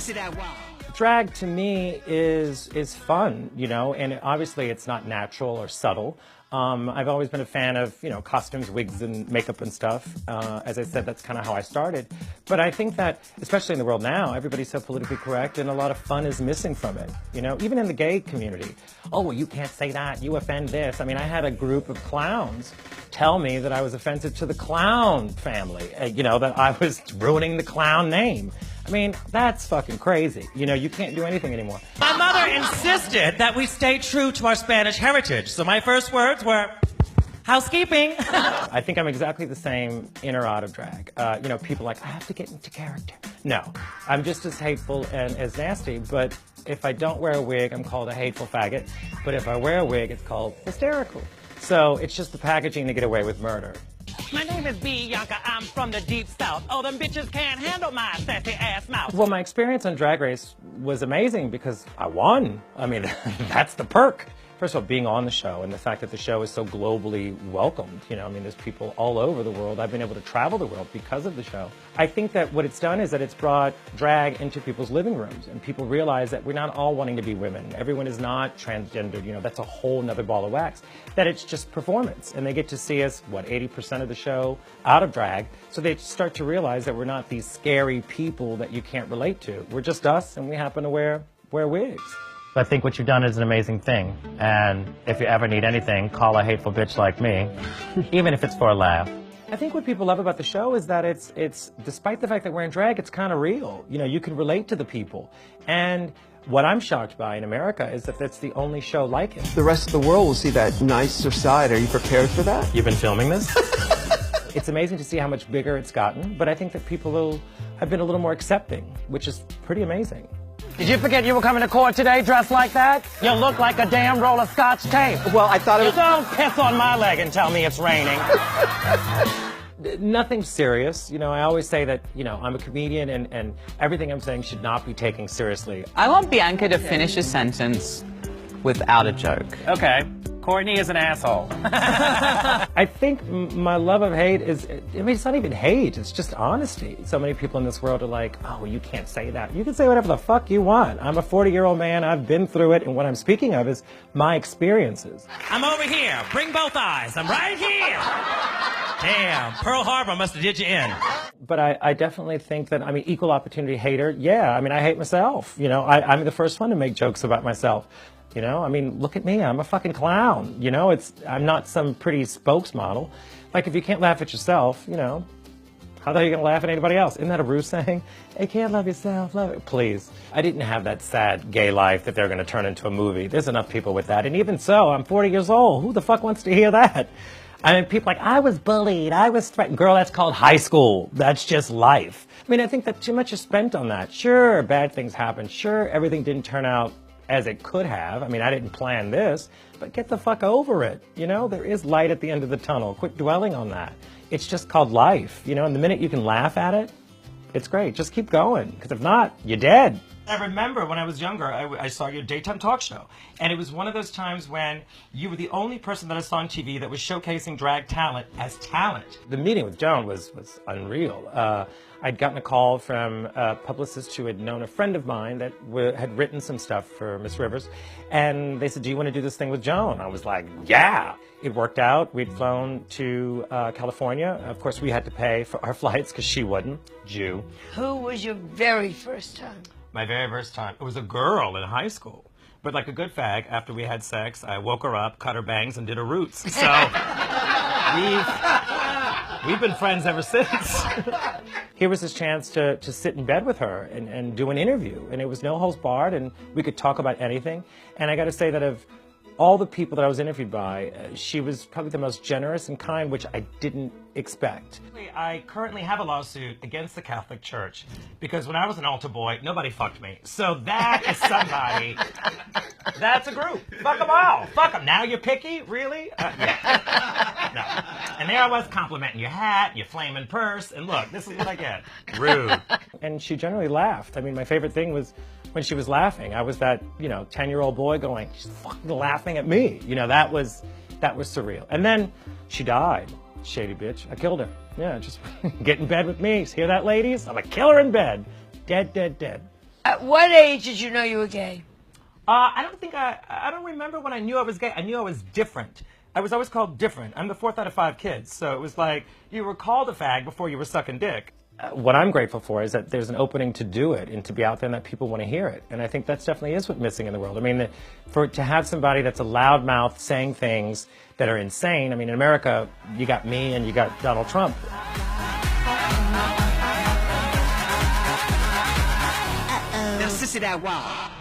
see that wow. Drag to me is fun, you know, and obviously it's not natural or subtle. I've always been a fan of, you know, costumes, wigs, and makeup and stuff. As I said, that's kind of how I started. But I think that, especially in the world now, everybody's so politically correct, and a lot of fun is missing from it. You know, even in the gay community. Oh, well, you can't say that. You offend this. I mean, I had a group of clowns tell me that I was offensive to the clown family. You know, that I was ruining the clown name. I mean, that's fucking crazy. You know, you can't do anything anymore. My mother insisted that we stay true to our Spanish heritage, so my first words were, housekeeping. I think I'm exactly the same in or out of drag. You know, people are like, I have to get into character. No, I'm just as hateful and as nasty, but if I don't wear a wig, I'm called a hateful faggot. But if I wear a wig, it's called hysterical. So it's just the packaging to get away with murder. My name is Bianca, I'm from the deep south. Oh, them bitches can't handle my sassy ass mouth. Well, my experience on Drag Race was amazing because I won. I mean, that's the perk. First of all, being on the show and the fact that the show is so globally welcomed. You know, I mean, there's people all over the world. I've been able to travel the world because of the show. I think that what it's done is that it's brought drag into people's living rooms, and people realize that we're not all wanting to be women. Everyone is not transgendered. You know, that's a whole nother ball of wax. That it's just performance, and they get to see us, what, 80% of the show out of drag. So they start to realize that we're not these scary people that you can't relate to. We're just us, and we happen to wear wigs. I think what you've done is an amazing thing, and if you ever need anything, call a hateful bitch like me, even if it's for a laugh. I think what people love about the show is that it's despite the fact that we're in drag, it's kind of real. You know, you can relate to the people. And what I'm shocked by in America is that that's the only show like it. The rest of the world will see that nicer side. Are you prepared for that? You've been filming this? It's amazing to see how much bigger it's gotten, but I think that people have been a little more accepting, which is pretty amazing. Did you forget you were coming to court today dressed like that? You look like a damn roll of Scotch tape. Well, I thought it was... Don't piss on my leg and tell me it's raining. Nothing serious. You know, I always say that, you know, I'm a comedian and everything I'm saying should not be taken seriously. I want Bianca to finish a sentence without a joke. Okay. Courtney is an asshole. I think my love of hate is, I mean, it's not even hate, it's just honesty. So many people in this world are like, oh, you can't say that. You can say whatever the fuck you want. I'm a 40-year-old man, I've been through it, and what I'm speaking of is my experiences. I'm over here. Bring both eyes. I'm right here. Damn, Pearl Harbor must have did you in. But I definitely think that, I mean, equal opportunity hater, yeah. I mean, I hate myself. You know, I'm the first one to make jokes about myself. You know, I mean, look at me, I'm a fucking clown. You know, I'm not some pretty spokesmodel. Like, if you can't laugh at yourself, you know, how the hell are you gonna laugh at anybody else? Isn't that a Bruce saying? Hey, can't love yourself, love it. Please. I didn't have that sad gay life that they're gonna turn into a movie. There's enough people with that. And even so, I'm 40 years old. Who the fuck wants to hear that? I mean, people like, I was bullied, I was threatened. Girl, that's called high school. That's just life. I mean, I think that too much is spent on that. Sure, bad things happen. Sure, everything didn't turn out as it could have. I mean, I didn't plan this, but get the fuck over it. You know, there is light at the end of the tunnel. Quit dwelling on that. It's just called life, you know, and the minute you can laugh at it, it's great. Just keep going, because if not, you're dead. I remember when I was younger, I saw your daytime talk show, and it was one of those times when you were the only person that I saw on TV that was showcasing drag talent as talent. The meeting with Joan was unreal. I'd gotten a call from a publicist who had known a friend of mine that had written some stuff for Miss Rivers, and they said, do you want to do this thing with Joan? I was like, yeah. It worked out. We'd flown to California. Of course, we had to pay for our flights because she wouldn't. Jew. Who was your very first time? My very first time. It was a girl in high school. But like a good fag, after we had sex, I woke her up, cut her bangs, and did her roots. So we've been friends ever since. Here was his chance to sit in bed with her and do an interview. And it was no holds barred, and we could talk about anything. And I got to say that of all the people that I was interviewed by, she was probably the most generous and kind, which I didn't expect. I currently have a lawsuit against the Catholic Church because when I was an altar boy, nobody fucked me. So that is somebody. That's a group. Fuck them all. Fuck them. Now you're picky? Really? Yeah. No. And there I was complimenting your hat, your flaming purse, and look, this is what I get. Rude. And she generally laughed. I mean, my favorite thing was when she was laughing. I was that, you know, 10-year-old boy going, she's fucking laughing at me. You know, that was surreal. And then she died. Shady bitch. I killed her. Yeah, just get in bed with me. Hear that, ladies? I'm a killer in bed. Dead, dead, dead. At what age did you know you were gay? I don't remember when I knew I was gay. I knew I was different. I was always called different. I'm the fourth out of 5 kids. So it was like you were called a fag before you were sucking dick. What I'm grateful for is that there's an opening to do it and to be out there and that people want to hear it. And I think that's definitely is what's missing in the world. I mean, to have somebody that's a loudmouth saying things that are insane. I mean, in America, you got me and you got Donald Trump. Now, sissy that wild.